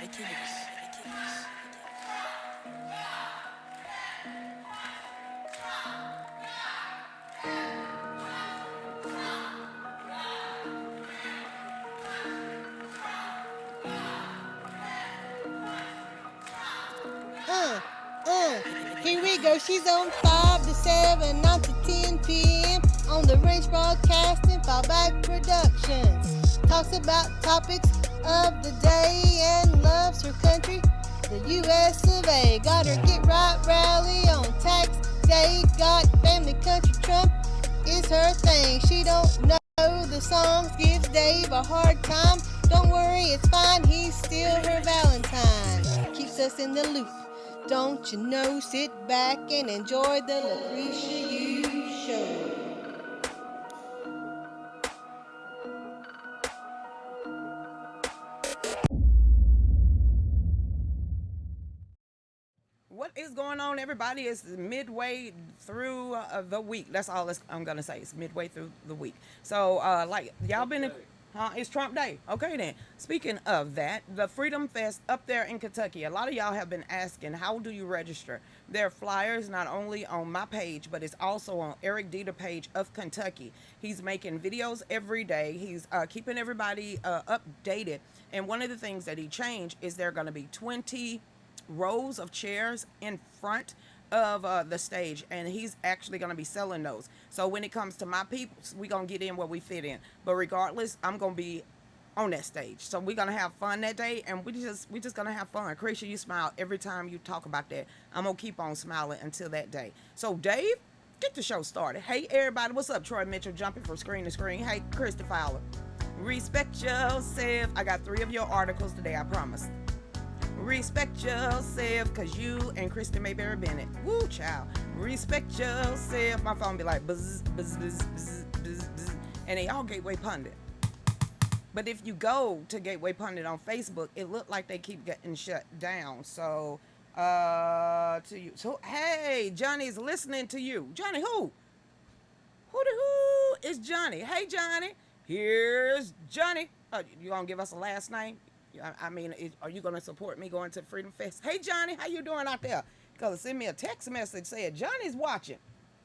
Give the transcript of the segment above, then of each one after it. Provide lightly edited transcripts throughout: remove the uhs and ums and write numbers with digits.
Here we go. She's on 5 to 7, 9 to 10 p.m. on the Range Broadcasting Fallback Productions. Talks about topics of the day and loves her country, the U.S. of A. Got her Get Right rally on tax day. Got family country Trump is her thing. She don't know the songs, gives Dave a hard time. Don't worry, it's fine, he's still her Valentine. Keeps us in the loop. Don't you know, sit back and enjoy the Lucretia Hughes Show. What is going on, everybody? It's midway through the week. That's all I'm going to say. It's midway through the week. So, y'all been... It's Trump Day. Okay, then. Speaking of that, the Freedom Fest up there in Kentucky. A lot of y'all have been asking, how do you register? There are flyers not only on my page, but it's also on Eric Dieter page of Kentucky. He's making videos every day. He's keeping everybody updated. And one of the things that he changed is there are going to be 20 rows of chairs in front of the stage, and he's actually going to be selling those. So when it comes to my people, we're going to get in where we fit in. But regardless, I'm going to be on that stage. So we're going to have fun that day, and we just going to have fun. Lucretia, you smile every time you talk about that. I'm going to keep on smiling until that day. So Dave, get the show started. Hey, everybody, what's up? Troy Mitchell jumping from screen to screen. Hey, Krista Fowler. Respect yourself. I got 3 of your articles today, I promise. Respect yourself, cause you and Kristen Mayberry Bennett. Woo, child. Respect yourself. My phone be like buzz, buzz, buzz, buzz, buzz, buzz. And they all Gateway Pundit. But if you go to Gateway Pundit on Facebook, it looked like they keep getting shut down. So, to you. So, hey, Johnny's listening to you. Johnny who? Who is Johnny? Hey, Johnny. Here's Johnny. You gonna give us a last name? I mean, are you going to support me going to the Freedom Fest? Hey, Johnny, how you doing out there? Because send me a text message saying, Johnny's watching.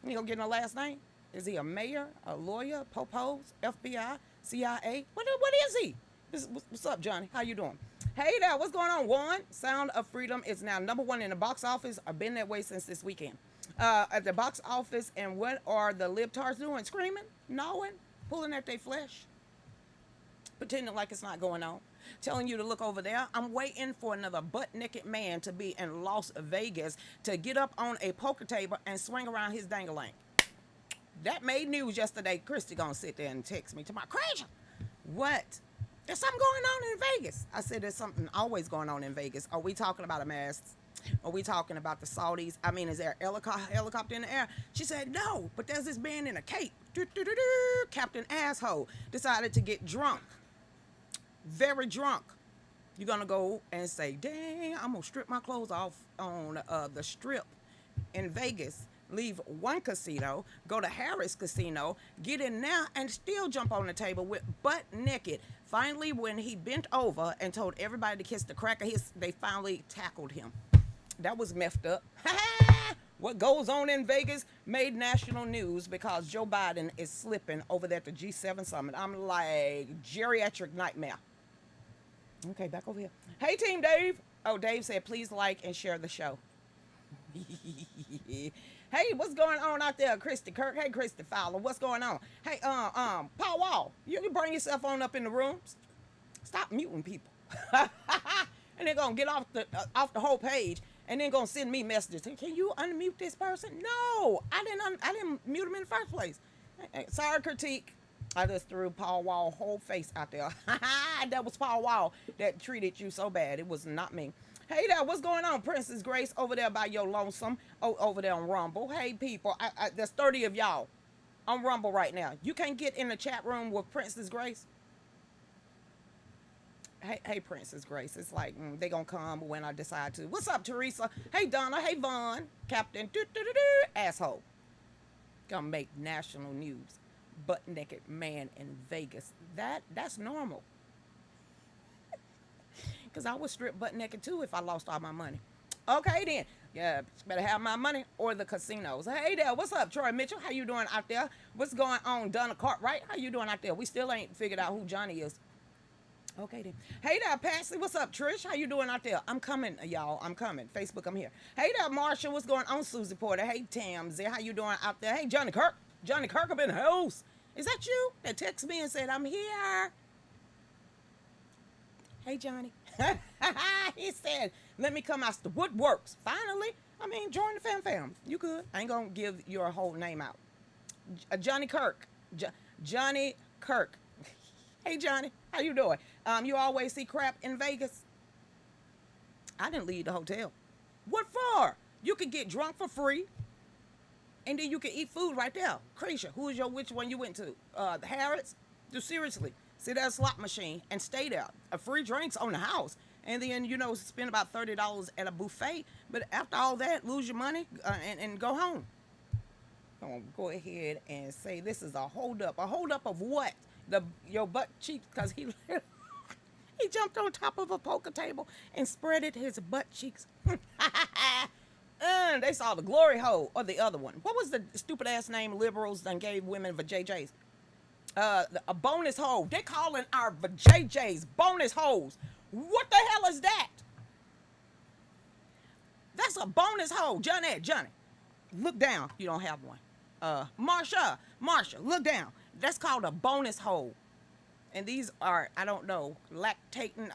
You going to get no last name? Is he a mayor, a lawyer, popos, FBI, CIA? What is he? What's up, Johnny? How you doing? Hey there, what's going on, Juan? Sound of Freedom is now #1 in the box office. I've been that way since this weekend. At the box office, and what are the libtards doing? Screaming, gnawing, pulling at their flesh, pretending like it's not going on. Telling you to look over there. I'm waiting for another butt-naked man to be in Las Vegas to get up on a poker table and swing around his dang-a-lang. That made news yesterday. Christy gonna sit there and text me to my crazy. What? There's something going on in Vegas. I said there's something always going on in Vegas. Are we talking about a mask? Are we talking about the Saudis? I mean, is there a helicopter in the air? She said no, but there's this man in a cape. Captain Asshole decided to get drunk. Very drunk. You're gonna go and say, dang, I'm gonna strip my clothes off on the strip in Vegas, leave one casino, go to Harris Casino, get in there and still jump on the table with butt naked. Finally, when he bent over and told everybody to kiss the crack of his, they finally tackled him. That was messed up. What goes on in Vegas made national news because Joe Biden is slipping over there at the G7 summit. I'm like, geriatric nightmare. Okay, back over here. Hey, Team Dave. Oh, Dave said, please like and share the show. Hey, what's going on out there, Christy Kirk? Hey, Christy Fowler, what's going on? Hey, Paul Wall, you can bring yourself on up in the rooms. Stop muting people. And they're gonna get off the whole page, and then gonna send me messages. Can you unmute this person? No, I didn't mute him in the first place. Hey, sorry, critique. I just threw Paul Wall whole face out there. That was Paul Wall that treated you so bad. It was not me. Hey there, what's going on? Princess Grace over there by your lonesome. Oh, over there on Rumble. Hey, people, there's 30 of y'all on Rumble right now. You can't get in the chat room with Princess Grace? Hey, Princess Grace. It's like, they gonna come when I decide to. What's up, Teresa? Hey, Donna. Hey, Vaughn. Captain. Asshole. Gonna make national news. Butt naked man in Vegas. That's normal. Because I would strip butt naked too if I lost all my money. Okay then. Yeah, better have my money or the casinos. Hey there, what's up, Troy Mitchell? How you doing out there? What's going on, Donna Cartwright? How you doing out there? We still ain't figured out who Johnny is. Okay then. Hey there, Patsy. What's up, Trish? How you doing out there? I'm coming, y'all. I'm coming. Facebook, I'm here. Hey there, Marsha. What's going on, Susie Porter? Hey, Tamsy. How you doing out there? Hey, Johnny Kirk. Johnny Kirk up in the house. Is that you that text me and said I'm here? Hey, Johnny. He said, let me come out the woodworks. Finally. I mean, join the fam. You could. I ain't going to give your whole name out. Johnny Kirk. Johnny Kirk. Hey, Johnny. How you doing? You always see crap in Vegas? I didn't leave the hotel. What for? You could get drunk for free. And then you can eat food right there. Lucretia, which one you went to? The Harrods? Dude, seriously. See that slot machine and stay there. Free drinks on the house. And then, spend about $30 at a buffet. But after all that, lose your money and go home. Go ahead and say this is a hold up. A hold up of what? Your butt cheeks, because he jumped on top of a poker table and spreaded his butt cheeks. They saw the glory hole or the other one. What was the stupid ass name liberals done gave women for JJs? A bonus hole. They calling our JJs bonus holes. What the hell is that? That's a bonus hole. Johnny, look down. You don't have one. Marsha, look down. That's called a bonus hole. And these are, I don't know, lactating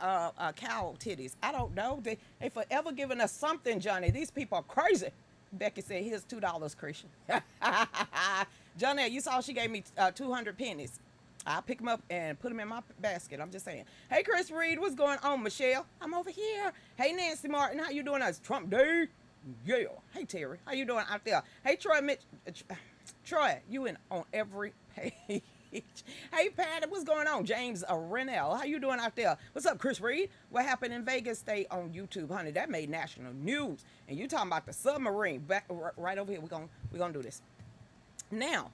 cow titties. I don't know. They forever giving us something, Johnny. These people are crazy. Becky said, here's $2, Christian. Johnny, you saw she gave me 200 pennies. I'll pick them up and put them in my basket. I'm just saying. Hey, Chris Reed, what's going on, Michelle? I'm over here. Hey, Nancy Martin, how you doing? It's Trump Day. Yeah. Hey, Terry, how you doing out there? Hey, Troy Troy, you in on every page. Hey, Patty, what's going on? James Rennell, how you doing out there? What's up, Chris Reed? What happened in Vegas? Stay on YouTube, honey. That made national news. And you talking about the submarine. Back right over here. We're gonna do this. Now,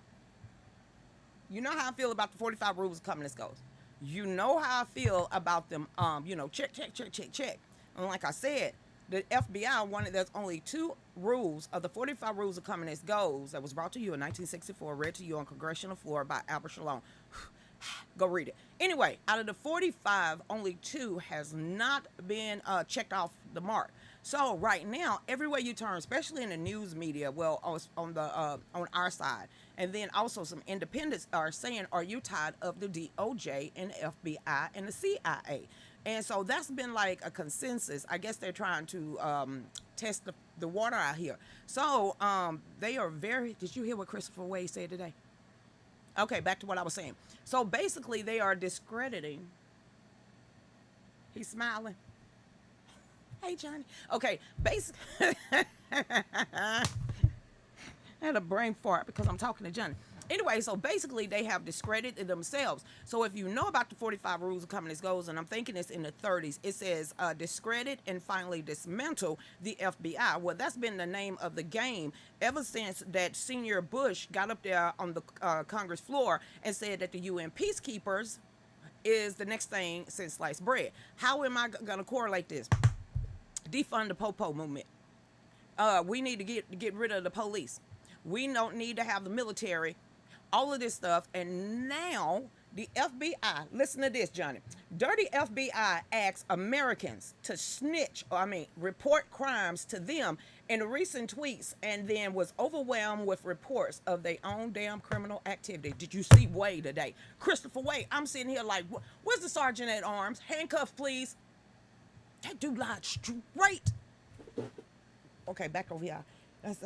you know how I feel about the 45 rules of coming and goes. You know how I feel about them, check. And like I said, the FBI there's only 2 rules of the 45 rules of coming and goes that was brought to you in 1964, read to you on congressional floor by Albert Shalom. Go read it. Anyway, out of the 45, only 2 has not been checked off the mark. So right now, everywhere you turn, especially in the news media, well, on our side, and then also some independents are saying, "Are you tired of the DOJ and the FBI and the CIA?" And so that's been like a consensus. I guess they're trying to test the water out here. So they are very. Did you hear what Christopher Wade said today? Okay, back to what I was saying. So basically, they are discrediting. He's smiling. Hey, Johnny. Okay, basically, I had a brain fart because I'm talking to Johnny. Anyway, so basically, they have discredited themselves. So if you know about the 45 rules of coming and goes, and I'm thinking it's in the 30s, it says discredit and finally dismantle the FBI. Well, that's been the name of the game ever since that Senior Bush got up there on the Congress floor and said that the UN peacekeepers is the next thing since sliced bread. How am I going to correlate this? Defund the Popo movement. We need to get rid of the police. We don't need to have the military, all of this stuff. And now the FBI, listen to this, Johnny. Dirty FBI asks Americans to report crimes to them in recent tweets, and then was overwhelmed with reports of their own damn criminal activity. Did you see Wade today? Christopher Wade, I'm sitting here like, where's the sergeant at arms? Handcuff, please. That dude lied straight. Okay, back over here. That's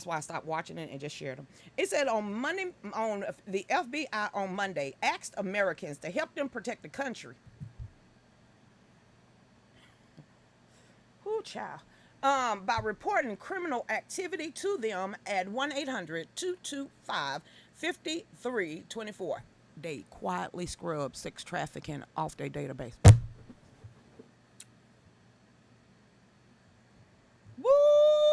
why I stopped watching it and just shared them. It said on the FBI on Monday asked Americans to help them protect the country. Ooh, child. By reporting criminal activity to them at 1-800-225-5324. They quietly scrub sex trafficking off their database. Woo,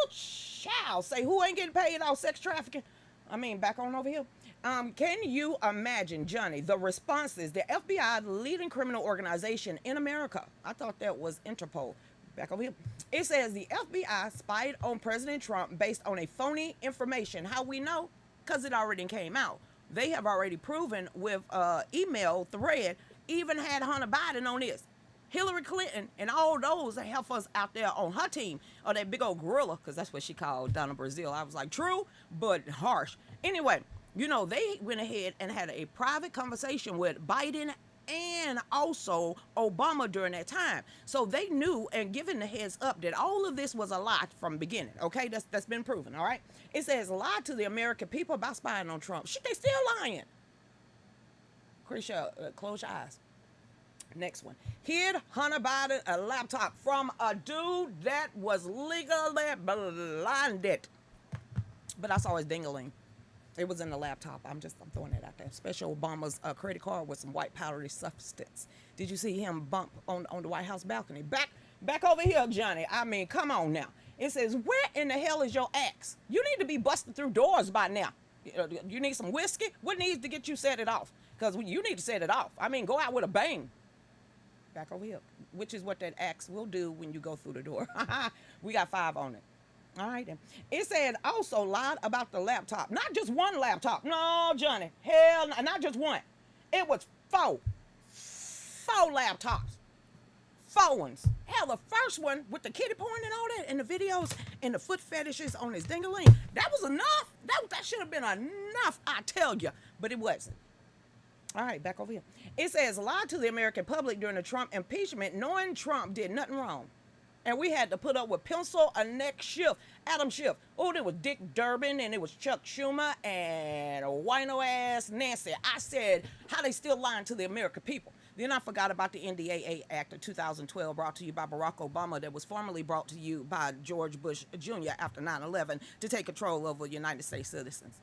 child. Say, who ain't getting paid off sex trafficking? I mean, back on over here. Can you imagine, Johnny, the responses? The FBI, the leading criminal organization in America. I thought that was Interpol. Back over here. It says the FBI spied on President Trump based on a phony information. How we know? Because it already came out. They have already proven with email thread, even had Hunter Biden on this. Hillary Clinton and all those that help us out there on her team, or that big old gorilla, because that's what she called Donna Brazil. I was like, true, but harsh. Anyway, you know, they went ahead and had a private conversation with Biden and also Obama during that time. So they knew and given the heads up that all of this was a lie from the beginning. Okay, that's been proven, all right? It says lied to the American people about spying on Trump. Shit, they still lying. Lucretia, close your eyes. Next one. Hid Hunter Biden a laptop from a dude that was legally blinded. But I saw his dingling. It was in the laptop. I'm throwing it out there. Special Obama's credit card with some white powdery substance. Did you see him bump on the White House balcony? Back over here, Johnny. I mean, come on now. It says, where in the hell is your axe? You need to be busting through doors by now. You need some whiskey? What needs to get you set it off? Because you need to set it off. I mean, go out with a bang. Back over here, which is what that axe will do when you go through the door. We got 5 on it. All right, then. It said also lied about the laptop. Not just one laptop. No, Johnny. Hell, not just one. It was 4. 4 laptops. 4 ones. Hell, the first one with the kitty porn and all that, and the videos and the foot fetishes on his dingaling. That was enough. That should have been enough, I tell you. But it wasn't. All right, back over here. It says lied to the American public during the Trump impeachment, knowing Trump did nothing wrong. And we had to put up with pencil a neck Schiff, Adam Schiff. Oh, there was Dick Durbin, and it was Chuck Schumer, and a wino ass Nancy. I said, how they still lying to the American people? Then I forgot about the NDAA Act of 2012 brought to you by Barack Obama that was formerly brought to you by George Bush Jr. after 9/11 to take control over United States citizens.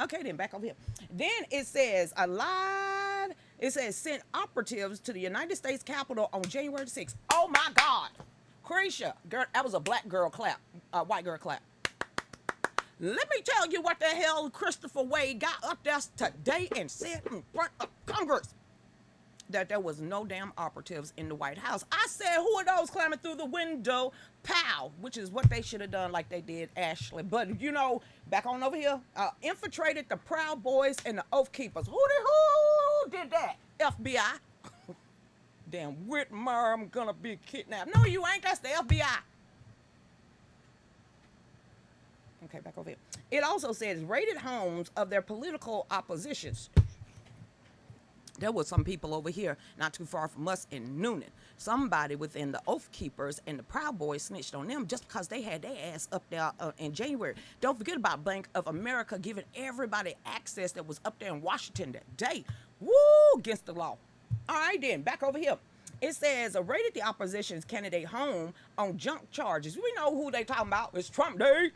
Okay, then back over here. Then it says a lie. It says sent operatives to the United States Capitol on January 6th. Oh my God, Lucretia, girl, that was a black girl clap, white girl clap. Let me tell you what the hell Christopher Wade got up there today and said in front of Congress. That there was no damn operatives in the White House. I said, who are those climbing through the window? Pow, which is what they should have done like they did Ashley. But, you know, back on over here, infiltrated the Proud Boys and the Oath Keepers. Who did that? FBI. Damn, Whitmer, I'm gonna be kidnapped. No, you ain't. That's the FBI. Okay, back over here. It also says raided homes of their political oppositions. There were some people over here, not too far from us in Noonan. Somebody within the Oath Keepers and the Proud Boys snitched on them just because they had their ass up there in January. Don't forget about Bank of America giving everybody access that was up there in Washington that day. Woo, against the law. All right, then, back over here. It says, raided the opposition's candidate home on junk charges. We know who they talking about. It's Trump Day.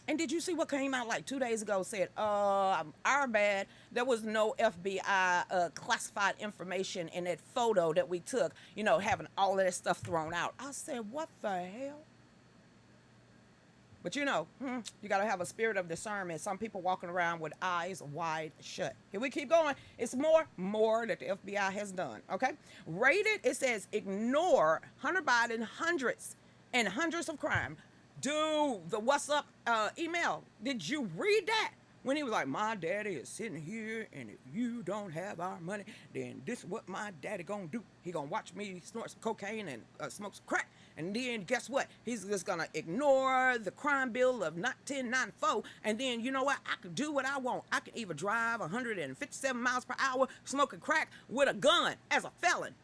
And did you see what came out like 2 days ago? Said, our bad. There was no FBI classified information in that photo that we took, you know, having all of that stuff thrown out. I said, what the hell? But you know, you got to have a spirit of discernment. Some people walking around with eyes wide shut. Here we keep going. It's more that the FBI has done, okay? Rated, it says, ignore Hunter Biden hundreds and hundreds of crime. Dude, the what's up email, did you read that? When he was like, my daddy is sitting here, and if you don't have our money, then this is what my daddy gonna do. He gonna watch me snort some cocaine and smoke some crack. And then guess what? He's just gonna ignore the crime bill of 1094. And then, you know what? I could do what I want. I could even drive 157 miles per hour smoking crack with a gun as a felon.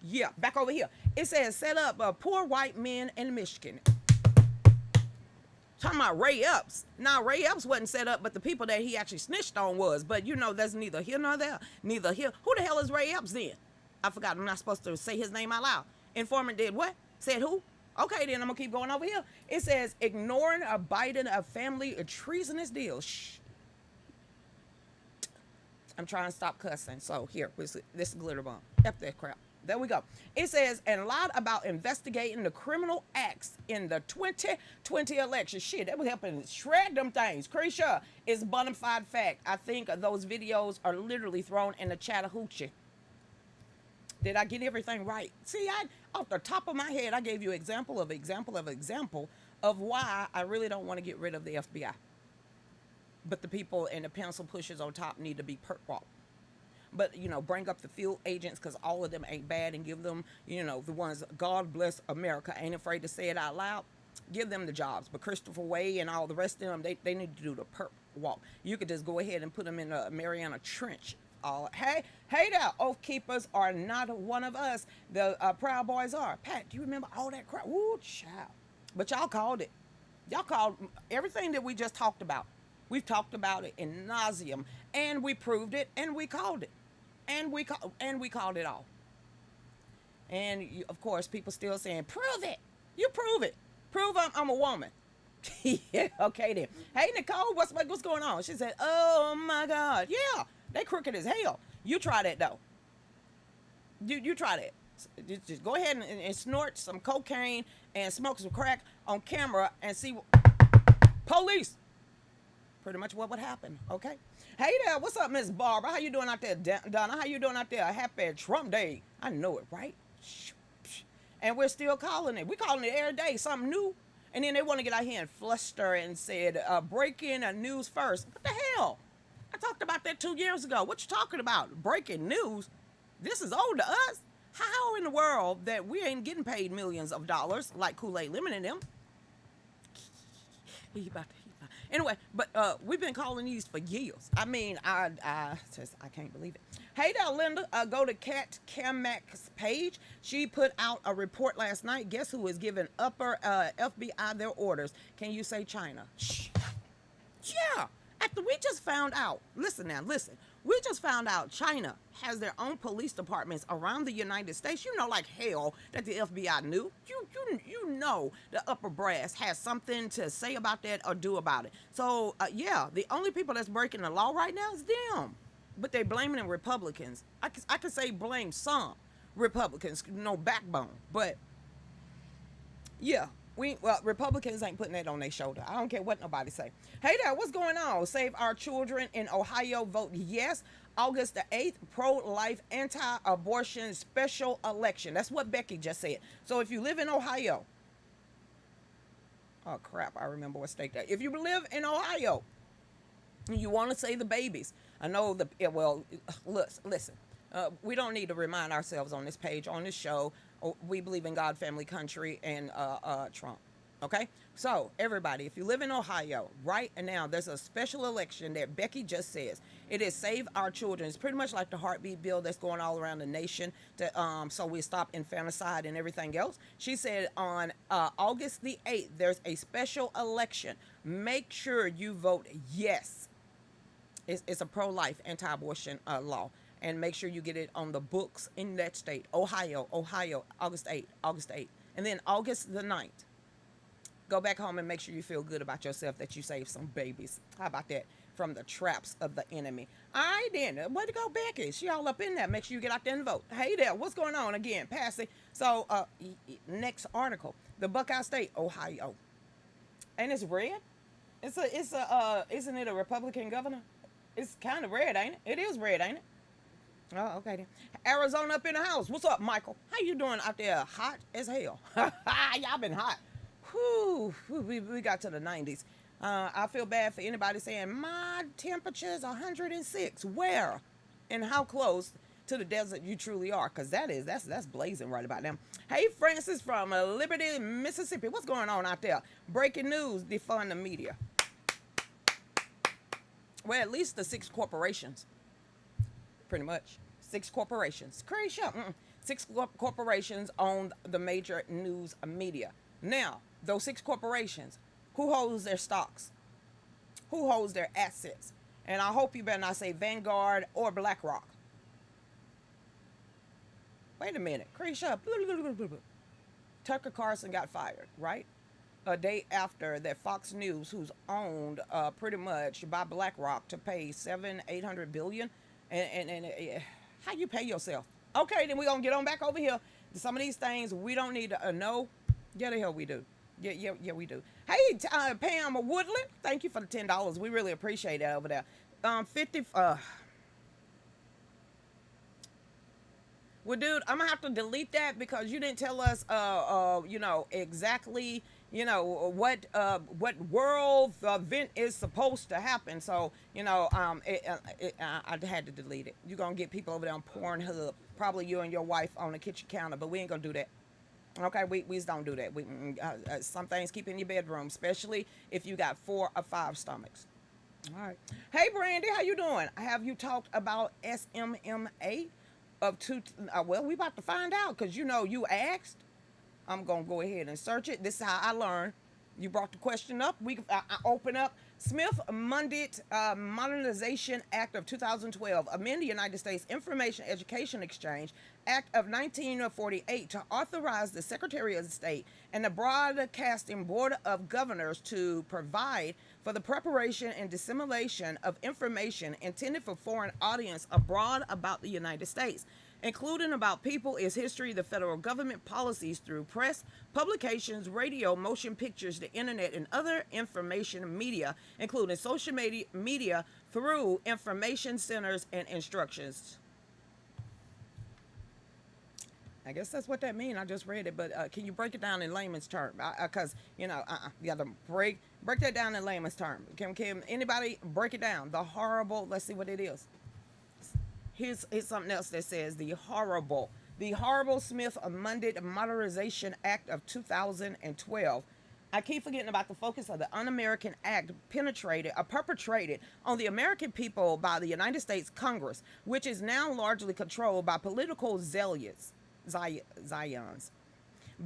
Yeah, back over here. It says set up poor white men in Michigan. Talking about Ray Epps. Now, Ray Epps wasn't set up, but the people that he actually snitched on was. But, you know, that's neither here nor there. Neither here. Who the hell is Ray Epps then? I forgot. I'm not supposed to say his name out loud. Informant did what? Said who? Okay, then I'm going to keep going over here. It says ignoring a Biden a family a treasonous deal. Shh. I'm trying to stop cussing. So, here. This glitter bomb. F that crap. There we go. It says, and a lot about investigating the criminal acts in the 2020 election. Shit, that was helping shred them things. Cretia is bona fide fact. I think those videos are literally thrown in the Chattahoochee. Did I get everything right? See, off the top of my head, I gave you example of why I really don't want to get rid of the FBI. But the people and the pencil pushers on top need to be perk walked. But, bring up the field agents because all of them ain't bad, and give them, the ones, God bless America, ain't afraid to say it out loud. Give them the jobs. But Christopher Way and all the rest of them, they need to do the perk walk. You could just go ahead and put them in a Mariana Trench. Hey there, Oath Keepers are not one of us. The Proud Boys are. Pat, do you remember all that crap? Woo, child. But y'all called it. Y'all called everything that we just talked about. We've talked about it in nauseum, and we proved it, and we called it. And we called it all. And of course, people still saying, "Prove it." You prove it. Prove I'm a woman. Yeah, okay then. Hey Nicole, what's going on? She said, "Oh my God, yeah, they crooked as hell." You try that though. You try that. Just go ahead and snort some cocaine and smoke some crack on camera and see police. Pretty much what would happen. Okay. Hey there, what's up, Miss Barbara? How you doing out there, Donna? How you doing out there? Happy Trump Day. I know it, right? And we're still calling it. We're calling it every day, something new. And then they want to get out here and fluster and said, breaking news first. What the hell? I talked about that 2 years ago. What you talking about? Breaking news? This is old to us. How in the world that we ain't getting paid millions of dollars like Kool-Aid Lemon and them? Anyway, but we've been calling these for years. I mean, I can't believe it. Hey there, Linda. Go to Kat Kamak's page. She put out a report last night. Guess who is giving upper FBI their orders? Can you say China? Shh. Yeah. After we just found out. Listen. We just found out China has their own police departments around the United States. You know like hell that the FBI knew. You know the upper brass has something to say about that or do about it. So, yeah, the only people that's breaking the law right now is them. But they're blaming the Republicans. I could say blame some Republicans, no backbone. But, yeah. Republicans ain't putting that on their shoulder. I don't care what nobody say. Hey there, what's going on? Save our children in Ohio. Vote yes. August the 8th, pro-life, anti-abortion special election. That's what Becky just said. So if you live in Ohio, oh crap, I remember what state that. If you live in Ohio, and you want to save the babies, I know listen. We don't need to remind ourselves on this page, on this show. We believe in God, family, country, and Trump. Okay? So, everybody, if you live in Ohio, right now, there's a special election that Becky just says. It is Save Our Children. It's pretty much like the heartbeat bill that's going all around the nation so we stop infanticide and everything else. She said on August the 8th, there's a special election. Make sure you vote yes. It's a pro-life, anti-abortion law. And make sure you get it on the books in that state. Ohio, August 8th. And then August the 9th. Go back home and make sure you feel good about yourself that you saved some babies. How about that? From the traps of the enemy. All right, then. Way to go, Becky. She all up in there. Make sure you get out there and vote. Hey there. What's going on again? Passing. So, next article. The Buckeye State, Ohio. And it's red? Isn't it a Republican governor? It's kind of red, ain't it? It is red, ain't it? Oh, okay then. Arizona up in the house. What's up, Michael? How you doing out there? Hot as hell. Y'all been hot. Whew. We got to the 90s. I feel bad for anybody saying my temperature's 106. Where? And how close to the desert you truly are? Because that's blazing right about now. Hey, Francis from Liberty, Mississippi. What's going on out there? Breaking news, defund the media. Well, at least the 6 corporations. Pretty much. 6 corporations. Crazy. 6 corporations own the major news media. Now, those 6 corporations, who holds their stocks? Who holds their assets? And I hope you better not say Vanguard or BlackRock. Wait a minute. Crazy. Tucker Carlson got fired, right? A day after that Fox News, who's owned pretty much by BlackRock to pay $700-800 billion. And how you pay yourself? Okay, then we're going to get on back over here. Some of these things we don't need to know. Yeah, the hell we do. Yeah, we do. Hey, Pam Woodland, thank you for the $10. We really appreciate that over there. 50. Well, dude, I'm gonna have to delete that because you didn't tell us, exactly, what world event is supposed to happen. So, I had to delete it. You're gonna get people over there on Pornhub, probably you and your wife on the kitchen counter, but we ain't gonna do that. Okay, we just don't do that. Some things keep in your bedroom, especially if you got 4 or 5 stomachs. All right. Hey, Brandy, how you doing? Have you talked about SMMA? Of two, well, we about to find out because you asked. I'm gonna go ahead and search it. This is how I learn. You brought the question up. I open up Smith Mundit Modernization Act of 2012, amend the United States Information Education Exchange Act of 1948 to authorize the Secretary of State and the Broadcasting Board of Governors to provide for the preparation and dissemination of information intended for foreign audience abroad about the United States, including about people, its history, the federal government policies through press, publications, radio, motion pictures, the internet, and other information media, including social media through information centers and instructions. I guess that's what that means. I just read it, but can you break it down in layman's term? Because you got to break that down in layman's term. Can anybody break it down? The horrible. Let's see what it is. Here's something else that says the horrible Smith amended Modernization Act of 2012. I keep forgetting about the focus of the Un-American Act perpetrated on the American people by the United States Congress, which is now largely controlled by political zealots. Zions.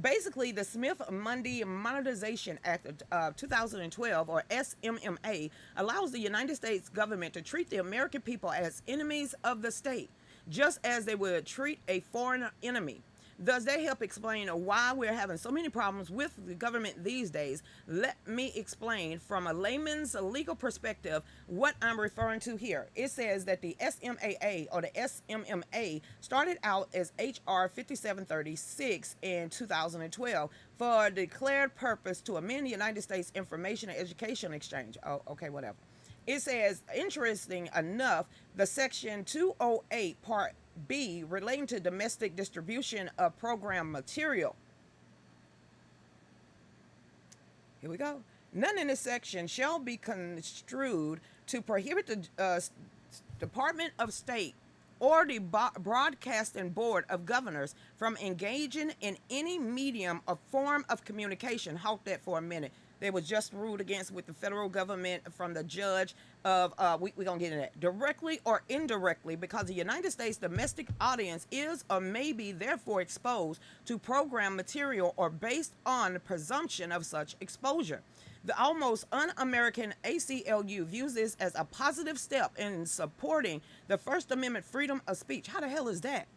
Basically, the Smith-Mundy Modernization Act of 2012, or SMMA, allows the United States government to treat the American people as enemies of the state, just as they would treat a foreign enemy. Thus, they help explain why we're having so many problems with the government these days. Let me explain from a layman's legal perspective what I'm referring to here. It says that the SMAA or the SMMA started out as HR 5736 in 2012 for a declared purpose to amend the United States Information and Education Exchange. Oh, okay, whatever. It says, interesting enough, the Section 208 Part B relating to domestic distribution of program material. Here we go. None in this section shall be construed to prohibit the Department of State or the Broadcasting Board of Governors from engaging in any medium or form of communication. Halt that for a minute. They was just ruled against with the federal government from the judge of, we're going to get into that, directly or indirectly, because the United States domestic audience is or may be therefore exposed to program material or based on the presumption of such exposure. The almost un-American ACLU views this as a positive step in supporting the First Amendment freedom of speech. How the hell is that?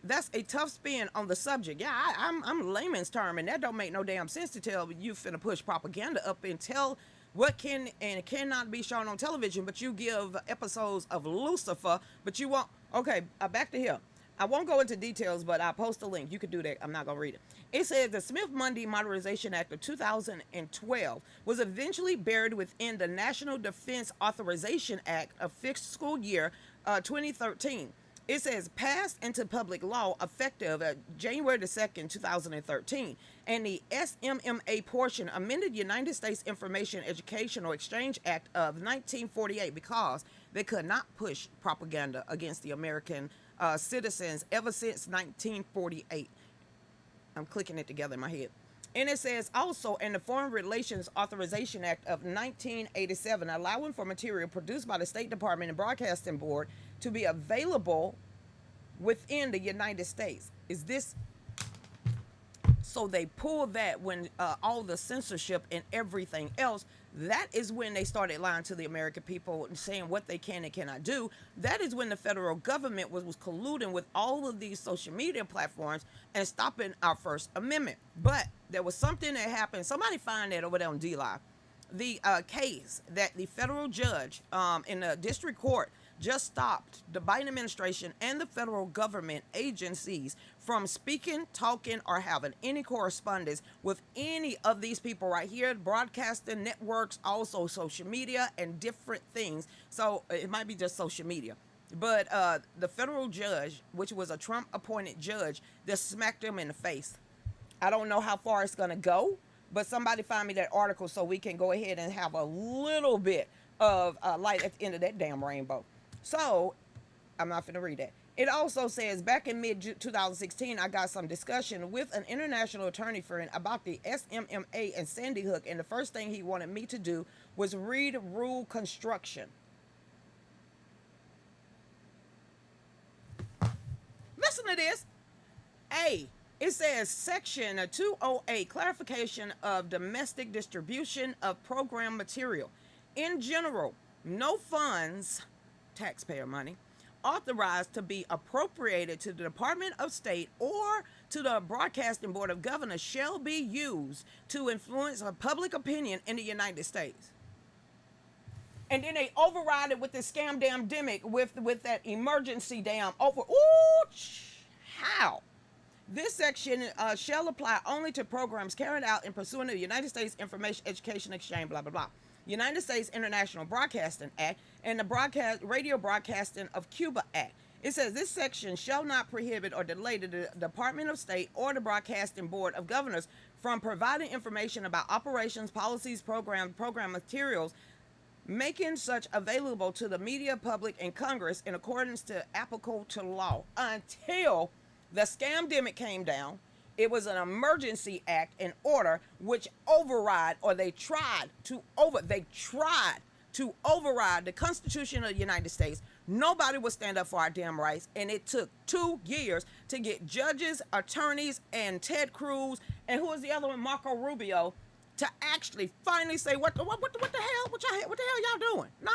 That's a tough spin on the subject. Yeah, I'm layman's term, and that don't make no damn sense to tell you finna push propaganda up and tell what can and cannot be shown on television, but you give episodes of Lucifer, but you won't. Okay, back to here. I won't go into details, but I'll post a link. You could do that. I'm not going to read it. It says the Smith-Mundy Modernization Act of 2012 was eventually buried within the National Defense Authorization Act of fiscal year 2013. It says passed into public law effective January the 2nd, 2013. And the SMMA portion amended United States Information Education or Exchange Act of 1948 because they could not push propaganda against the American citizens ever since 1948. I'm clicking it together in my head. And it says also in the Foreign Relations Authorization Act of 1987, allowing for material produced by the State Department and Broadcasting Board to be available within the United States. Is this? So they pulled that when all the censorship and everything else, that is when they started lying to the American people and saying what they can and cannot do. That is when the federal government was colluding with all of these social media platforms and stopping our First Amendment. But there was something that happened. Somebody find that over there on D-Live. The case that the federal judge in the district court just stopped the Biden administration and the federal government agencies from speaking, talking, or having any correspondence with any of these people right here, broadcasting networks, also social media and different things. So it might be just social media. But the federal judge, which was a Trump appointed judge, just smacked him in the face. I don't know how far it's going to go, but somebody find me that article so we can go ahead and have a little bit of light at the end of that damn rainbow. So I'm not going to read that. It also says back in mid 2016, I got some discussion with an international attorney friend about the SMMA and Sandy Hook, and the first thing he wanted me to do was read rule construction. Listen to this. A. It says Section 208, clarification of domestic distribution of program material. In general, no funds, taxpayer money, authorized to be appropriated to the Department of State or to the Broadcasting Board of Governors shall be used to influence public opinion in the United States. And then they override it with this scam damn demic with that emergency damn over. Ooh, how? This section shall apply only to programs carried out in pursuant to the United States Information Education Exchange, blah, blah, blah. United States International Broadcasting Act and the Radio Broadcasting of Cuba Act. It says this section shall not prohibit or delay the Department of State or the Broadcasting Board of Governors from providing information about operations, policies, program materials, making such available to the media, public, and Congress in accordance to applicable to law until the scamdemic came down. It was an emergency act in order which override, or they tried to override the Constitution of the United States. Nobody would stand up for our damn rights, and it took 2 years to get judges, attorneys, and Ted Cruz, and who was the other one, Marco Rubio, to actually finally say, what the hell y'all doing? No.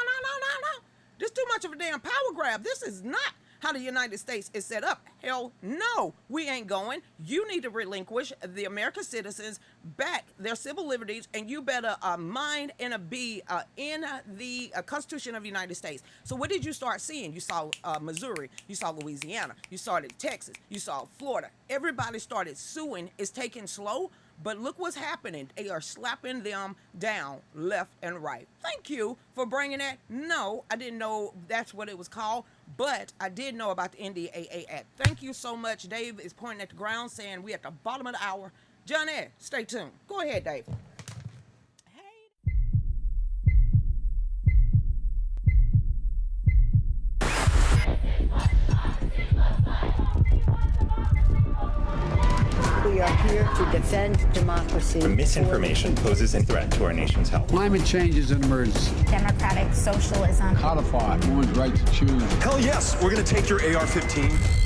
This is too much of a damn power grab. This is not how the United States is set up. Hell no, we ain't going. You need to relinquish the American citizens back their civil liberties, and you better mind and be in the Constitution of the United States. So what did you start seeing? You saw Missouri, you saw Louisiana, you started Texas, you saw Florida. Everybody started suing. It's taking slow, but look what's happening. They are slapping them down left and right. Thank you for bringing that. No, I didn't know that's what it was called, but I did know about the NDAA Act. Thank you so much. Dave is pointing at the ground saying we at the bottom of the hour. Johnny, stay tuned. Go ahead, Dave. We are here to defend democracy. Misinformation poses a threat to our nation's health. Climate change is an emergency. Democratic socialism. Codify one's right to choose. Hell yes, we're going to take your AR-15.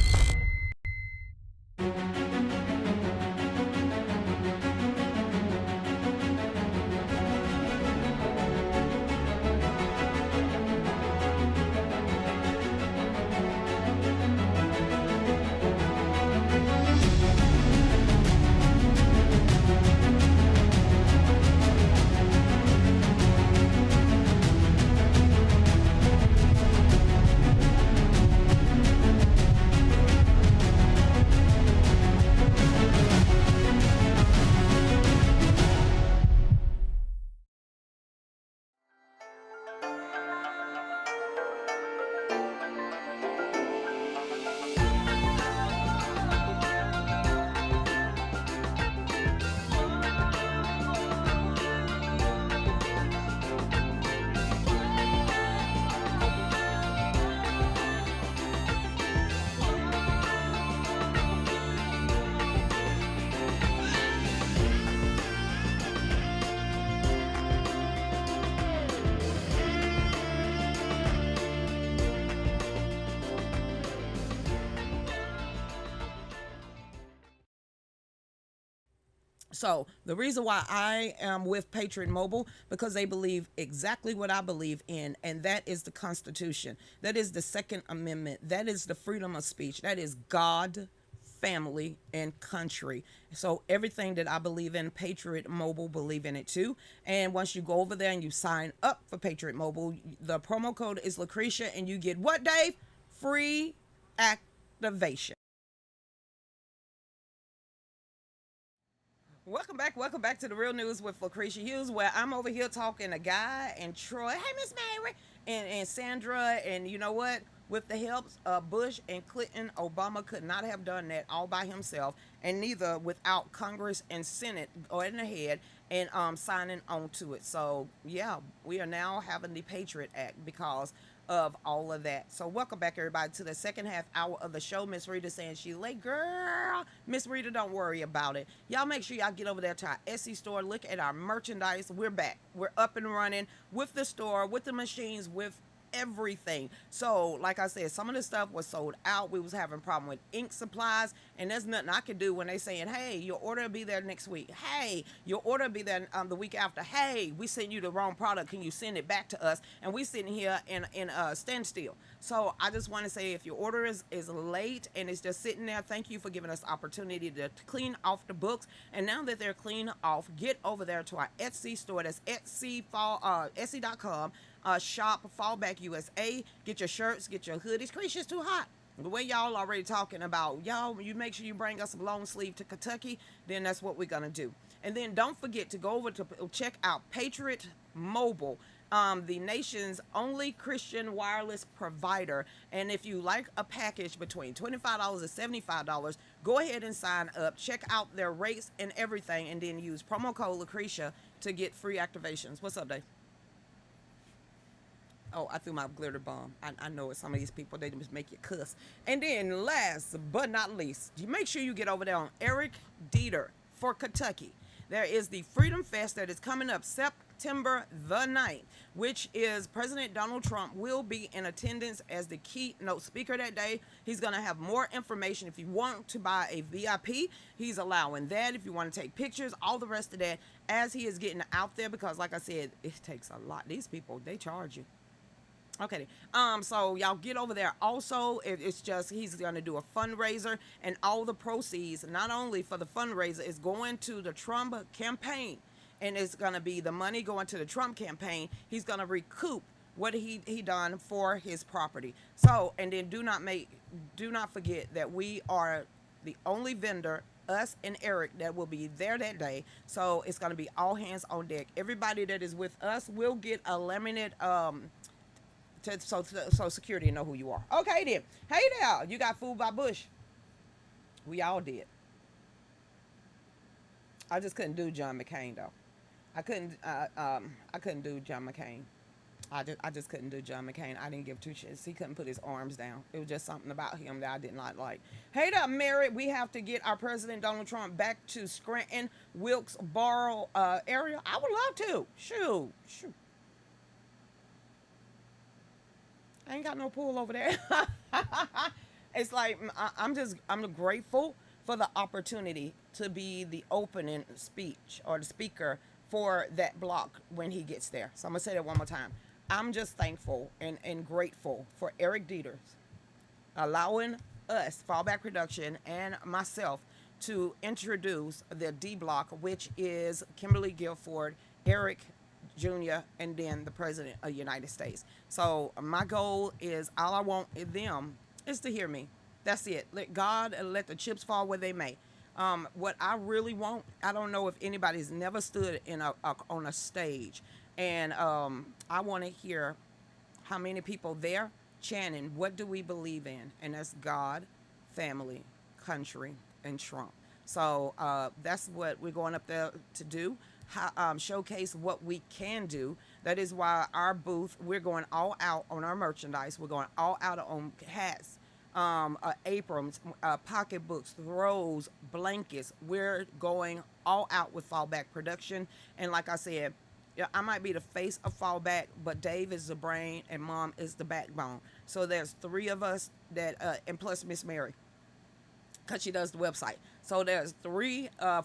So the reason why I am with Patriot Mobile, because they believe exactly what I believe in, and that is the Constitution. That is the Second Amendment. That is the freedom of speech. That is God family, and country. So everything that I believe in, Patriot Mobile believe in it too. And once you go over there and you sign up for Patriot Mobile, the promo code is Lucretia, and you get what, Dave? Free activation. Welcome back to the Real News with Lucretia Hughes, where I'm over here talking to Guy and Troy. Hey, Miss Mary, and Sandra, and you know what? With the help of Bush and Clinton, Obama could not have done that all by himself, and neither without Congress and Senate going ahead and signing on to it. So yeah, we are now having the Patriot Act because of all of that. So welcome back, everybody, to the second half hour of the show. Miss Rita saying she late. Girl, Miss Rita, don't worry about it. Y'all make sure y'all get over there to our Etsy store. Look at our merchandise. We're back. We're up and running with the store, with the machines, with everything. So like I said, some of the stuff was sold out. We was having problem with ink supplies, and there's nothing I can do when they saying, hey, your order will be there next week. Hey, your order will be there the week after. Hey, we sent you the wrong product, can you send it back to us? And we sitting here in a standstill. So I just want to say, if your order is late and it's just sitting there, thank you for giving us the opportunity to clean off the books. And now that they're clean off, get over there to our Etsy store. That's Etsy.com. Shop Fallback USA. Get your shirts, get your hoodies. Creature's too hot. The way y'all already talking about, y'all, you make sure you bring us some long sleeve to Kentucky, then that's what we're going to do. And then don't forget to go over to check out Patriot Mobile, the nation's only Christian wireless provider. And if you like a package between $25 and $75, go ahead and sign up. Check out their rates and everything, and then use promo code Lucretia to get free activations. What's up, Dave? Oh, I threw my glitter bomb. I know it. Some of these people, they just make you cuss. And then last but not least, you make sure you get over there on Eric Dieter for Kentucky. There is the Freedom Fest that is coming up September the 9th, which is President Donald Trump will be in attendance as the keynote speaker that day. He's going to have more information. If you want to buy a VIP, he's allowing that. If you want to take pictures, all the rest of that, as he is getting out there, because like I said, it takes a lot. These people, they charge you. Okay, so y'all get over there. Also, it's just, he's going to do a fundraiser, and all the proceeds, not only for the fundraiser, is going to the Trump campaign, and it's going to be the money going to the Trump campaign. He's going to recoup what he done for his property. So, and then do not forget that we are the only vendor, us and Eric, that will be there that day. So it's going to be all hands on deck. Everybody that is with us will get a laminate so security know who you are. Okay then. Hey there, you got fooled by Bush. We all did. I just couldn't do John McCain though. I couldn't do John McCain. I just couldn't do John McCain. I didn't give two shits. He couldn't put his arms down. It was just something about him that I did not like. Hey there, Mary. We have to get our President Donald Trump back to Scranton, Wilkes-Barre area. I would love to. Shoot. I ain't got no pool over there. It's like, I'm grateful for the opportunity to be the opening speech or the speaker for that block when he gets there. So I'm going to say that one more time. I'm just thankful and grateful for Eric Dieters allowing us, Fallback Production, and myself to introduce the D block, which is Kimberly Guilford, Eric Jr., and then the President of the United States. So my goal is, all I want them is to hear me. That's it. Let God let the chips fall where they may. What I really want, I don't know if anybody's never stood on a stage, and I want to hear how many people there chanting, what do we believe in? And that's God, family, country, and Trump. So that's what we're going up there to do. Showcase what we can do. That is why our booth, we're going all out on our merchandise. We're going all out on hats, aprons, pocketbooks, throws, blankets. We're going all out with Fallback Production. And like I said, yeah, I might be the face of Fallback, but Dave is the brain and Mom is the backbone. So there's three of us that, and plus Miss Mary, because she does the website. So there's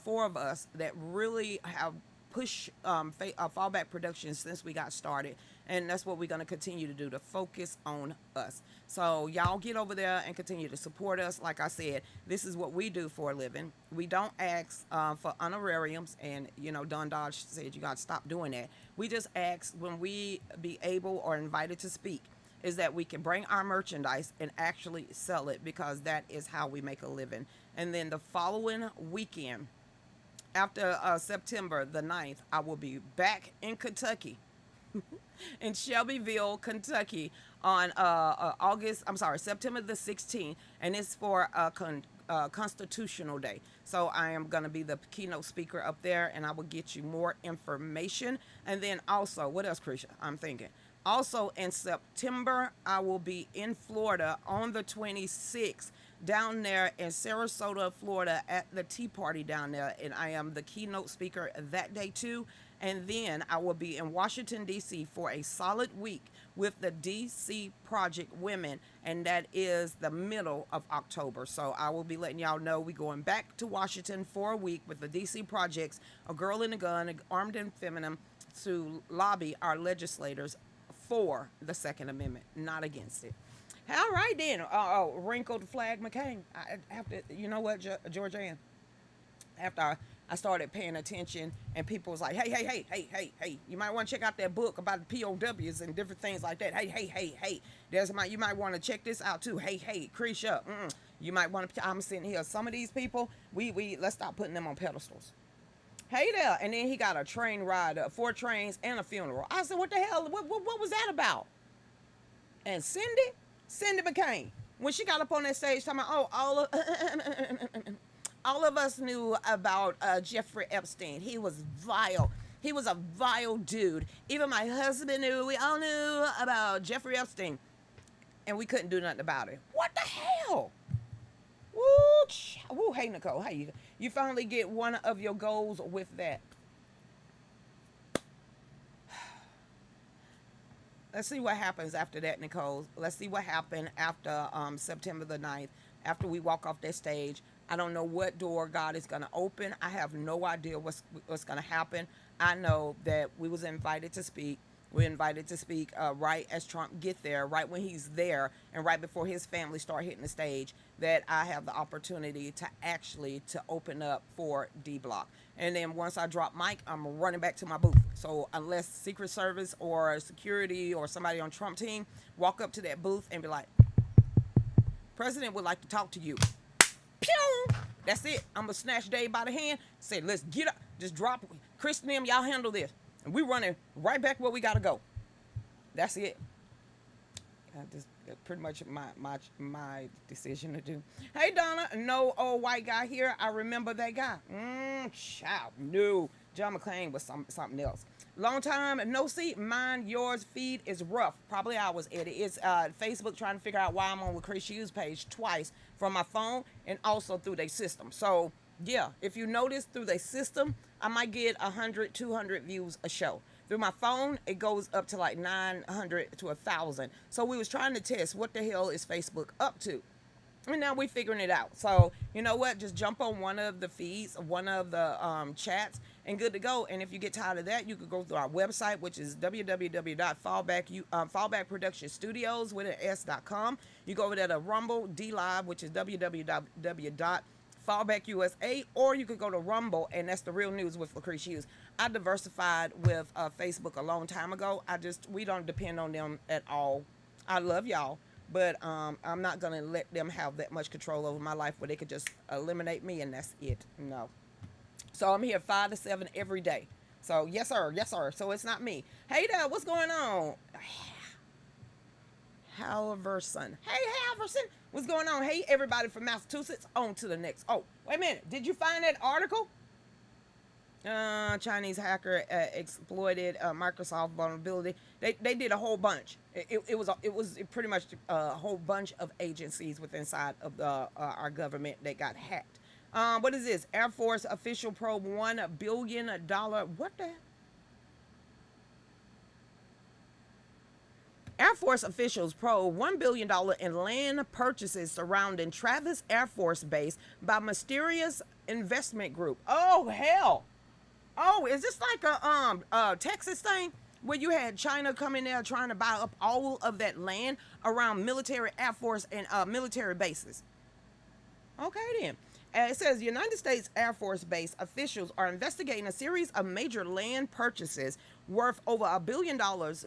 four of us that really have pushed Fallback Productions since we got started. And that's what we're going to continue to do, to focus on us. So y'all get over there and continue to support us. Like I said, this is what we do for a living. We don't ask for honorariums. And, you know, Don Dodge said you got to stop doing that. We just ask when we be able or invited to speak is that we can bring our merchandise and actually sell it, because that is how we make a living. And then the following weekend, after September the 9th, I will be back in Kentucky, in Shelbyville, Kentucky, on September the 16th, and it's for Constitutional Day. So I am going to be the keynote speaker up there, and I will get you more information. And then also, what else, Krisha? I'm thinking. Also in September, I will be in Florida on the 26th, down there in Sarasota, Florida, at the Tea Party down there, and I am the keynote speaker that day too. And then I will be in Washington, D.C. for a solid week with the D.C. Project Women, and that is the middle of October. So I will be letting y'all know we're going back to Washington for a week with the D.C. Projects, a girl in a gun, armed and feminine, to lobby our legislators for the Second Amendment, not against it. All right then. Wrinkled flag McCain. I have to, you know what, Georgianne? After I started paying attention, and people was like, hey, you might want to check out that book about the POWs and different things like that. Hey, you might want to check this out too. Hey, Krisha, you might want to. I'm sitting here. Some of these people, we let's stop putting them on pedestals. Hey there. And then he got a train ride, 4 trains and a funeral. I said, what the hell? What was that about? And Cindy McCain, when she got up on that stage talking about, all of us knew about Jeffrey Epstein. He was vile. He was a vile dude. Even my husband knew. We all knew about Jeffrey Epstein, and we couldn't do nothing about it. What the hell? Woo, hey, Nicole, how you finally get one of your goals with that. Let's see what happens after that, Nicole. Let's see what happened after September the 9th, after we walk off that stage. I don't know what door God is going to open. I have no idea what's going to happen. I know that we was invited to speak. We're invited to speak right as Trump get there, right when he's there, and right before his family start hitting the stage, that I have the opportunity to open up for D-Block. And then once I drop mic, I'm running back to my booth. So unless Secret Service or security or somebody on Trump team walk up to that booth and be like, President would like to talk to you. Pew! That's it. I'm going to snatch Dave by the hand, say, let's get up. Just drop it. Chris and them, y'all handle this. And we running right back where we got to go. That's it. That's pretty much my decision to do. Hey, Donna, no old white guy here. I remember that guy. Child, no. John McClane was something else. Long time no see. Mine, yours feed is rough. Probably ours, Eddie. It's Facebook trying to figure out why I'm on Lucretia Hughes page twice from my phone and also through their system. So, yeah, if you notice through their system, I might get 100, 200 views a show. Through my phone, it goes up to like 900 to 1,000. So we was trying to test what the hell is Facebook up to. And now we're figuring it out. So, you know what? Just jump on one of the feeds, one of the chats, and good to go. And if you get tired of that, you could go through our website, which is www.fallbackstudios.com. You go over there to Rumble, D-Live, which is www.fallbackusa, or you could go to Rumble, and that's the real news with Lucretia Hughes. I diversified with Facebook a long time ago. We don't depend on them at all. I love y'all. But I'm not going to let them have that much control over my life where they could just eliminate me and that's it. No. So I'm here 5 to 7 every day. So, yes, sir. Yes, sir. So it's not me. Hey there. What's going on? Halverson. Hey, Halverson. What's going on? Hey, everybody from Massachusetts. On to the next. Oh, wait a minute. Did you find that article? Chinese hacker exploited Microsoft vulnerability. They did a whole bunch. It was pretty much a whole bunch of agencies within inside of our government that got hacked. What is this? Air Force official probe $1 billion. What the? Air Force officials probe $1 billion in land purchases surrounding Travis Air Force Base by mysterious investment group. Oh hell! Oh, is this like a Texas thing? where you had China come in there trying to buy up all of that land around military, Air Force, and military bases. Okay, then. It says United States Air Force Base officials are investigating a series of major land purchases worth over $1 billion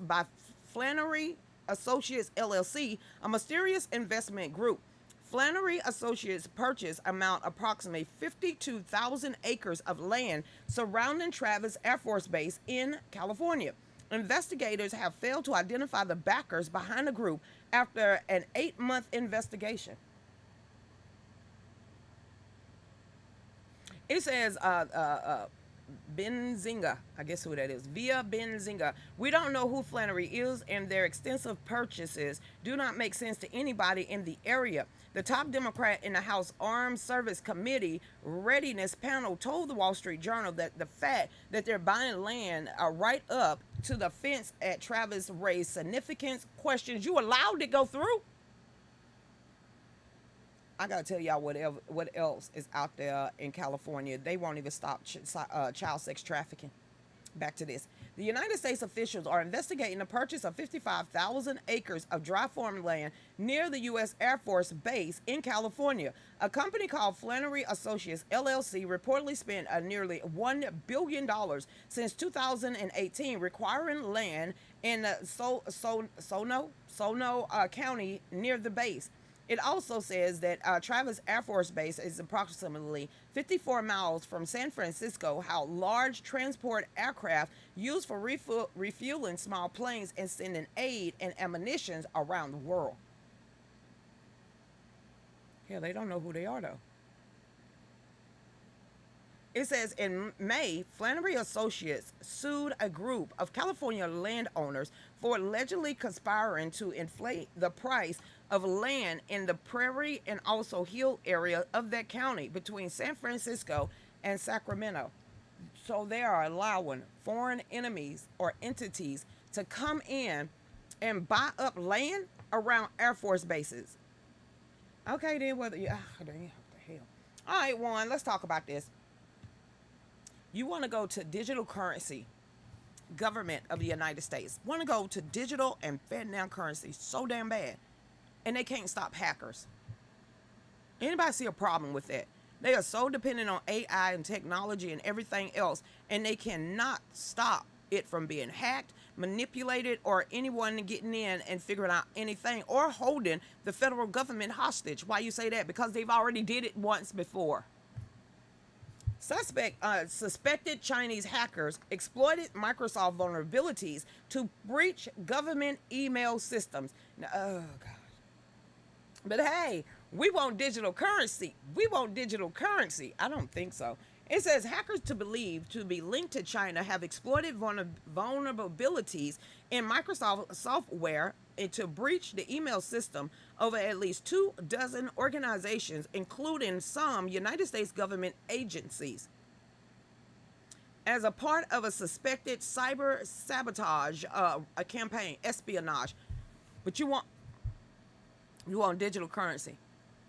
by Flannery Associates LLC, a mysterious investment group. Flannery Associates purchase amount approximately 52,000 acres of land surrounding Travis Air Force Base in California. Investigators have failed to identify the backers behind the group after an 8-month investigation. It says Benzinga, I guess who that is, via Benzinga. We don't know who Flannery is, and their extensive purchases do not make sense to anybody in the area. The top Democrat in the House Armed Service Committee Readiness Panel told the Wall Street Journal that the fact that they're buying land right up to the fence at Travis raised significant questions. You allowed to go through? I gotta tell y'all what else is out there in California. They won't even stop child sex trafficking. Back to this. The United States officials are investigating the purchase of 55,000 acres of dry farmland near the U.S. Air Force Base in California. A company called Flannery Associates LLC reportedly spent nearly $1 billion since 2018 acquiring land in Sono County near the base. It also says that Travis Air Force Base is approximately 54 miles from San Francisco, how large transport aircraft used for refueling small planes and sending aid and ammunition around the world. Yeah, they don't know who they are, though. It says in May, Flannery Associates sued a group of California landowners for allegedly conspiring to inflate the price of land in the Prairie and also Hill area of that county between San Francisco and Sacramento. So they are allowing foreign enemies or entities to come in and buy up land around Air Force bases. Okay, then what the hell? All right, Juan, let's talk about this. You want to go to digital currency, government of the United States. Want to go to digital and fed down currency so damn bad. And they can't stop hackers. Anybody see a problem with that? They are so dependent on AI and technology and everything else, and they cannot stop it from being hacked, manipulated, or anyone getting in and figuring out anything or holding the federal government hostage. Why you say that? Because they've already did it once before. Suspected Chinese hackers exploited Microsoft vulnerabilities to breach government email systems. Now, oh, God. But hey, we want digital currency. We want digital currency. I don't think so. It says hackers believed to be linked to China have exploited vulnerabilities in Microsoft software and to breach the email system over at least 24 organizations, including some United States government agencies. As a part of a suspected cyber sabotage a campaign, espionage. But you want digital currency.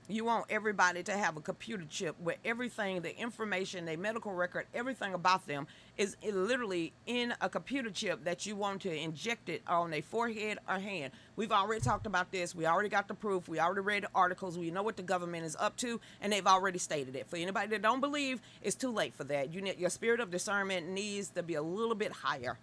You want everybody to have a computer chip where everything, the information, their medical record, everything about them is literally in a computer chip that you want to inject it on their forehead or hand. We've already talked about this. We already got the proof. We already read the articles. We know what the government is up to, and they've already stated it. For anybody that don't believe, it's too late for that. Your spirit of discernment needs to be a little bit higher.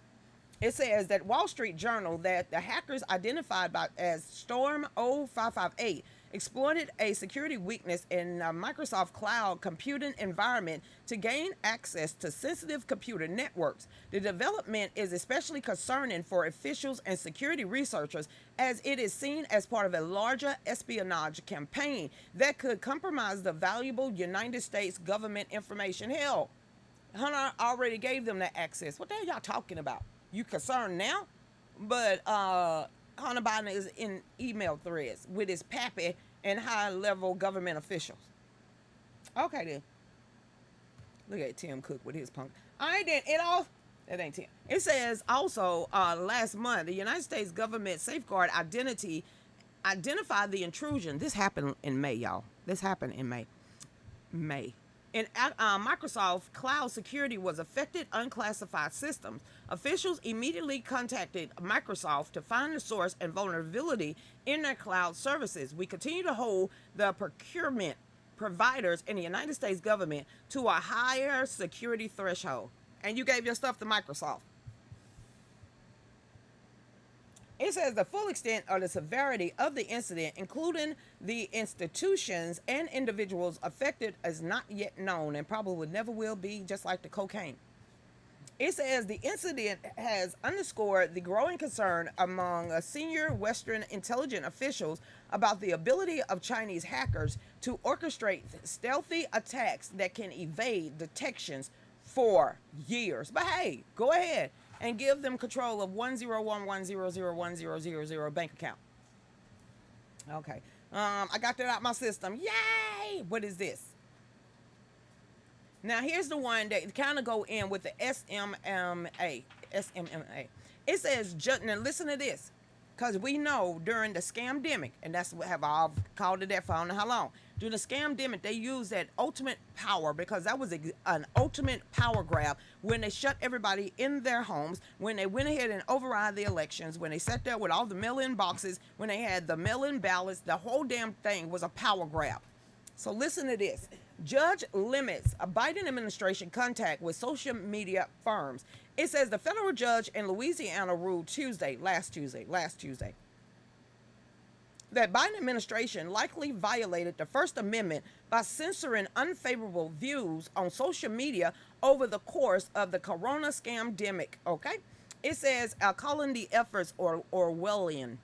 It says that Wall Street Journal that the hackers identified as Storm 0558 exploited a security weakness in Microsoft Cloud computing environment to gain access to sensitive computer networks. The development is especially concerning for officials and security researchers as it is seen as part of a larger espionage campaign that could compromise the valuable United States government information. Hell, Hunter already gave them that access. What the hell y'all talking about? You concerned now? But Hunter Biden is in email threads with his pappy and high-level government officials. Okay, then. Look at Tim Cook with his punk. I ain't it off. That ain't Tim. It says also last month, the United States government safeguard identified the intrusion. This happened in May, y'all. This happened in May. In Microsoft Cloud security was affected unclassified systems. Officials immediately contacted Microsoft to find the source and vulnerability in their cloud services. We continue to hold the procurement providers in the United States government to a higher security threshold. And you gave your stuff to Microsoft. It says the full extent or the severity of the incident, including the institutions and individuals affected, is not yet known and probably never will be, just like the cocaine. It says the incident has underscored the growing concern among senior Western intelligence officials about the ability of Chinese hackers to orchestrate stealthy attacks that can evade detections for years. But hey, go ahead and give them control of 10110010000 bank account. Okay. I got that out my system. Yay! What is this? Now here's the one that kind of go in with the SMMA. SMMA. It says, now listen to this, because we know during the scamdemic, and that's what I've called it that for I don't know how long. During the scamdemic, they used that ultimate power, because that was an ultimate power grab when they shut everybody in their homes, when they went ahead and override the elections, when they sat there with all the mail-in boxes, when they had the mail-in ballots. The whole damn thing was a power grab. So listen to this. Judge limits a Biden administration contact with social media firms. It says the federal judge in Louisiana ruled last Tuesday, that Biden administration likely violated the First Amendment by censoring unfavorable views on social media over the course of the corona scamdemic. Okay? It says calling the efforts Orwellian.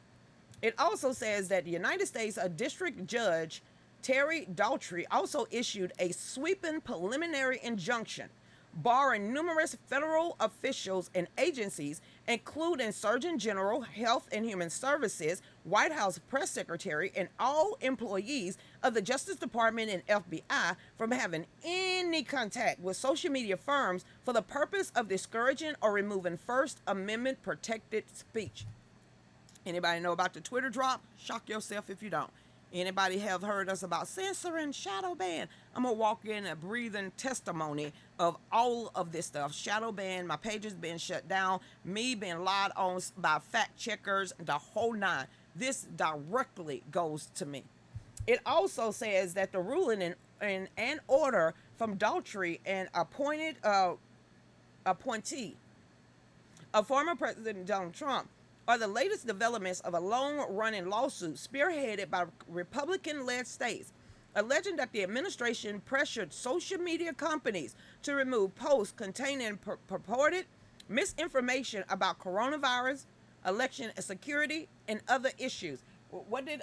It also says that the United States District Judge Terry Daughtry also issued a sweeping preliminary injunction barring numerous federal officials and agencies, including Surgeon General, Health and Human Services, White House Press Secretary, and all employees of the Justice Department and FBI from having any contact with social media firms for the purpose of discouraging or removing First Amendment protected speech. Anybody know about the Twitter drop? Shock yourself if you don't. Anybody have heard us about censoring, shadow ban? I'm going to walk in a breathing testimony of all of this stuff. Shadow ban, my page has been shut down, me being lied on by fact checkers, the whole nine. This directly goes to me. It also says that the ruling in an order from Daughtry and appointee of former President Donald Trump are the latest developments of a long-running lawsuit spearheaded by Republican-led states, alleging that the administration pressured social media companies to remove posts containing purported misinformation about coronavirus, election security, and other issues. What did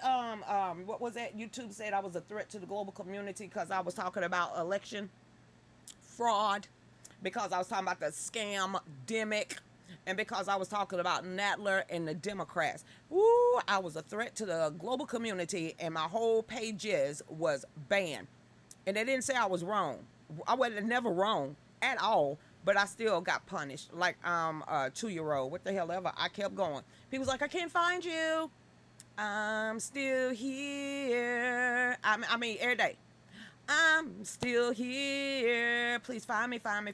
what was that? YouTube said I was a threat to the global community because I was talking about election fraud, because I was talking about the scamdemic, and because I was talking about Nadler and the Democrats. Ooh, I was a threat to the global community, and my whole pages was banned. And they didn't say I was wrong. I was never wrong at all, but I still got punished like I'm a 2-year-old. What the hell ever. I kept going. People's like, I can't find you. I'm still here. I mean, every day. I'm still here. Please find me. 5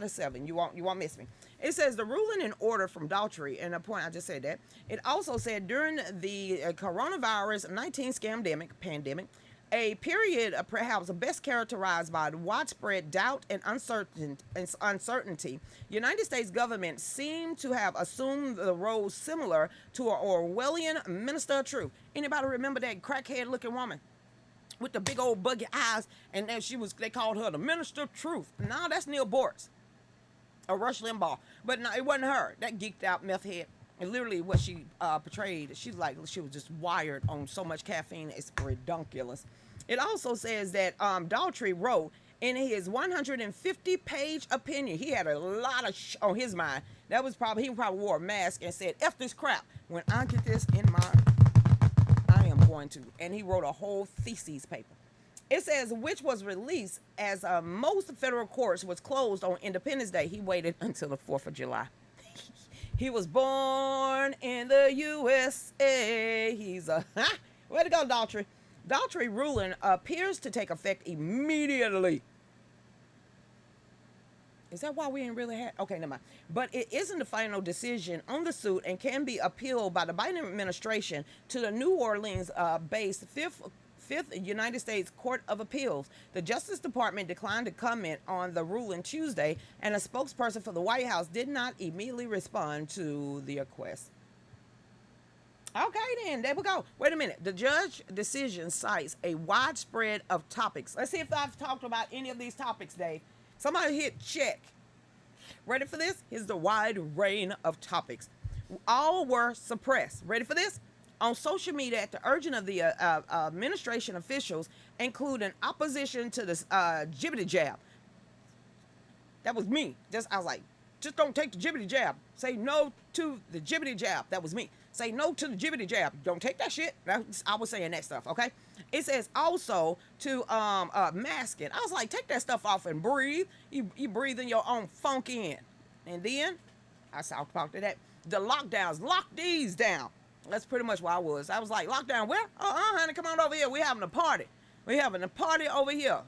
to 7. You won't miss me. It says the ruling in order from Daughtry, and the point I just said that. It also said during the coronavirus 19 scamdemic pandemic, a period perhaps best characterized by widespread doubt and uncertainty, United States government seemed to have assumed the role similar to an Orwellian minister of truth. Anybody remember that crackhead-looking woman with the big old buggy eyes, and then they called her the minister of truth? No, that's Neil Boris. Or Rush Limbaugh. But no, it wasn't her. That geeked out meth head. And literally what she portrayed, she was just wired on so much caffeine, it's ridiculous. It also says that Daughtry wrote in his 150-page opinion, he had a lot of on his mind. He probably wore a mask and said, F this crap. When I get this in I am going to. And he wrote a whole thesis paper. It says, which was released as most federal courts was closed on Independence Day. He waited until the 4th of July. He was born in the USA. He's a, way to go, Daughtry. Daughtry ruling appears to take effect immediately. Is that why we ain't really had? Okay, never mind. But it isn't the final decision on the suit and can be appealed by the Biden administration to the New Orleans-based Fifth United States Court of Appeals. The Justice Department declined to comment on the ruling Tuesday, and a spokesperson for the White House did not immediately respond to the request. Okay, then, there we go. Wait a minute. The judge decision cites a widespread of topics. Let's see if I've talked about any of these topics, Dave. Somebody hit check. Ready for this? Here's the wide range of topics. All were suppressed. Ready for this? On social media at the urging of the administration officials, including opposition to the jibbity jab. That was me. I was like, just don't take the jibbity jab. Say no to the jibbity jab. That was me. Say no to the jibbity jab. Don't take that shit. I was saying that stuff, okay? It says also to masking. I was like, take that stuff off and breathe. You breathe in your own funk in. And then, I talked about that. The lockdowns. Lock these down. That's pretty much where I was. I was like, lockdown where? Honey, come on over here. We're having a party. We're having a party over here.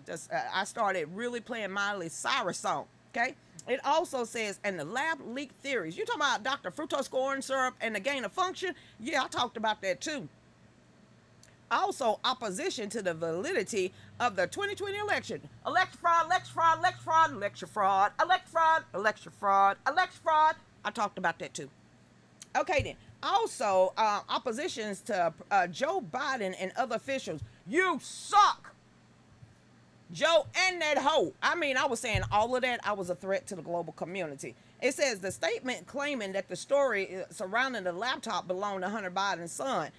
I started really playing Miley Cyrus song, okay? It also says, and the lab leak theories. You talking about Dr. Fructose corn syrup and the gain of function? Yeah, I talked about that too. Also, opposition to the validity of the 2020 election. Election fraud, election fraud, election fraud, election fraud, election fraud, election fraud, election fraud. I talked about that too. Okay then. Also, oppositions to Joe Biden and other officials. You suck. Joe and that hoe. I mean, I was saying all of that. I was a threat to the global community. It says the statement claiming that the story surrounding the laptop belonged to Hunter Biden's son,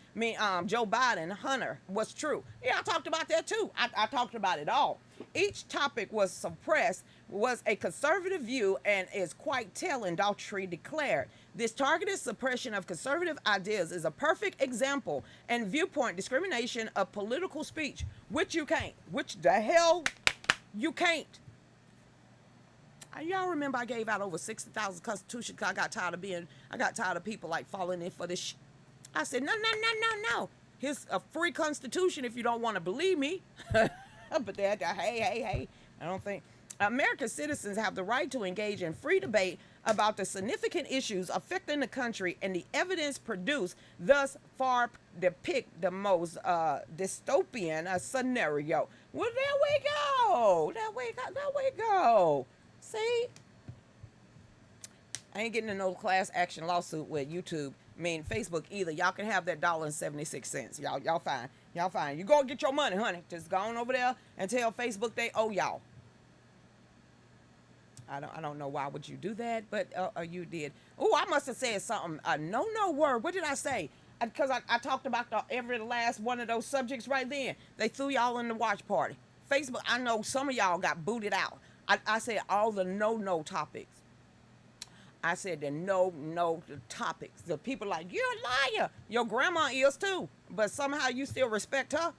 Joe Biden, Hunter, was true. Yeah, I talked about that too. I talked about it all. Each topic was suppressed, was a conservative view, and is quite telling, Daughtry declared. This targeted suppression of conservative ideas is a perfect example and viewpoint discrimination of political speech, which you can't. Which the hell you can't. Y'all remember I gave out over 60,000 constitutions because I got tired of people like falling in for this I said, no. Here's a free constitution if you don't want to believe me. But hey, I don't think. American citizens have the right to engage in free debate about the significant issues affecting the country, and the evidence produced thus far depict the most dystopian scenario. Well, there we go. See? I ain't getting in no class action lawsuit with YouTube. Facebook either. Y'all can have that $1.76. Y'all fine. You go get your money, honey. Just go on over there and tell Facebook they owe y'all. I don't know why would you do that, but you did. Oh, I must have said something. No word. What did I say? Because I talked about every last one of those subjects right then. They threw y'all in the watch party. Facebook, I know some of y'all got booted out. I said all the no topics. I said the no topics. The people like, you're a liar. Your grandma is too. But somehow you still respect her.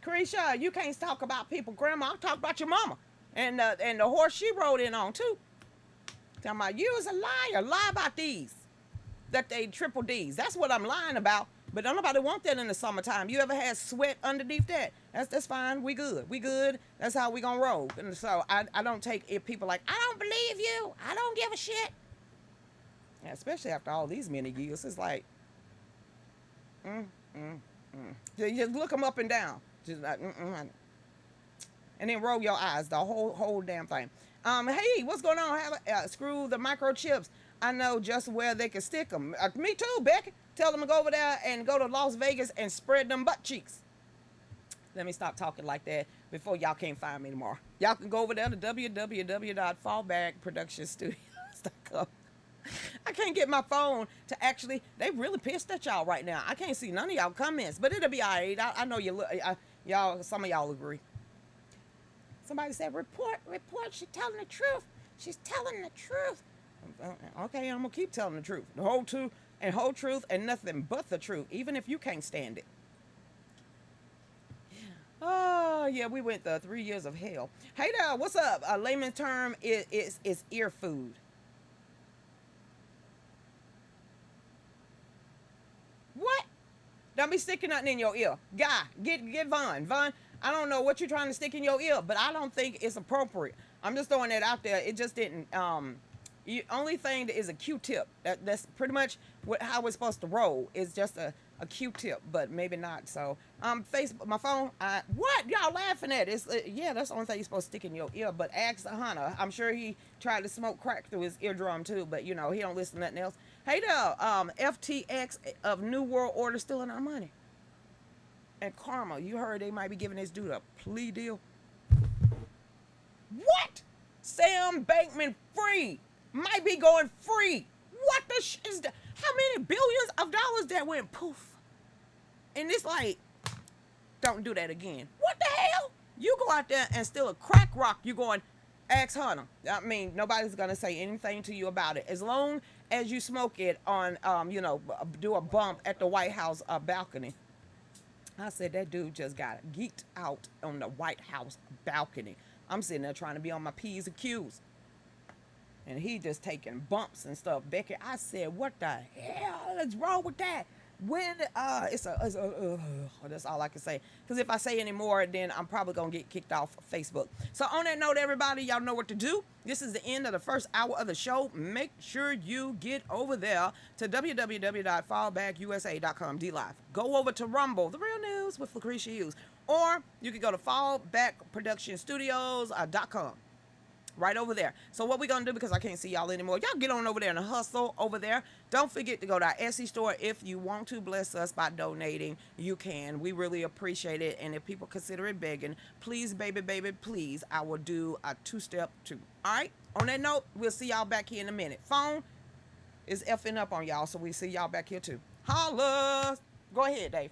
Lucretia, you can't talk about people, grandma. I'll talk about your mama. And the horse she rode in on too. Talking about you is a liar. Lie about these. That they triple D's. That's what I'm lying about. But don't nobody want that in the summertime. You ever had sweat underneath that? That's fine. We good. That's how we gonna roll. And so I don't take it. People like, I don't believe you. I don't give a shit. Yeah, especially after all these many years. It's like, Just look them up and down. Just like, and then roll your eyes. The whole damn thing. Hey, what's going on? Screw the microchips. I know just where they can stick them. Me too, Becky. Tell them to go over there and go to Las Vegas and spread them butt cheeks. Let me stop talking like that before y'all can't find me tomorrow. Y'all can go over there to www.fallbackproductionstudios.com. I can't get my phone to actually, they really pissed at y'all right now. I can't see none of y'all comments, but it'll be all right. I know y'all, some of y'all agree. Somebody said, report, she's telling the truth. She's telling the truth. Okay, I'm going to keep telling the truth. The whole truth and nothing but the truth, even if you can't stand it. Oh, yeah, we went 3 years of hell. Hey there, what's up? A layman term is ear food. What? Don't be sticking nothing in your ear. Guy, get Vaughn. Vaughn, I don't know what you're trying to stick in your ear, but I don't think it's appropriate. I'm just throwing that out there. It just didn't. Only thing that is a Q-tip. That's pretty much how we're supposed to roll. Is just a Q-tip, but maybe not. So, Facebook, my phone. What y'all laughing at? It's yeah, that's the only thing you're supposed to stick in your ear. But ask the hunter. I'm sure he tried to smoke crack through his eardrum too, but you know he don't listen to nothing else. Hey there, FTX of New World Order stealing our money. And Karma, you heard they might be giving this dude a plea deal. What? Sam Bankman Free might be going free. What the is that? How many billions of dollars that went poof? And it's like, don't do that again. What the hell? You go out there and steal a crack rock, you going, ask Hunter. I mean, nobody's gonna say anything to you about it. As long as you smoke it on, do a bump at the White House balcony. I said that dude just got geeked out on the White House balcony. I'm sitting there trying to be on my P's and Q's. And he just taking bumps and stuff. Becky, I said, what the hell is wrong with that? When, that's all I can say. Because if I say any more, then I'm probably going to get kicked off of Facebook. So on that note, everybody, y'all know what to do. This is the end of the first hour of the show. Make sure you get over there to www.fallbackusa.com, DLive. Go over to Rumble, The Real News with Lucretia Hughes. Or you can go to fallbackproductionstudios.com. Right over there. So what we're going to do, because I can't see y'all anymore, y'all get on over there and hustle over there. Don't forget to go to our Etsy store. If you want to bless us by donating, you can. We really appreciate it. And if people consider it begging, please, baby, please, I will do a two-step too. All right? On that note, we'll see y'all back here in a minute. Phone is effing up on y'all, so we'll see y'all back here too. Holla! Go ahead, Dave.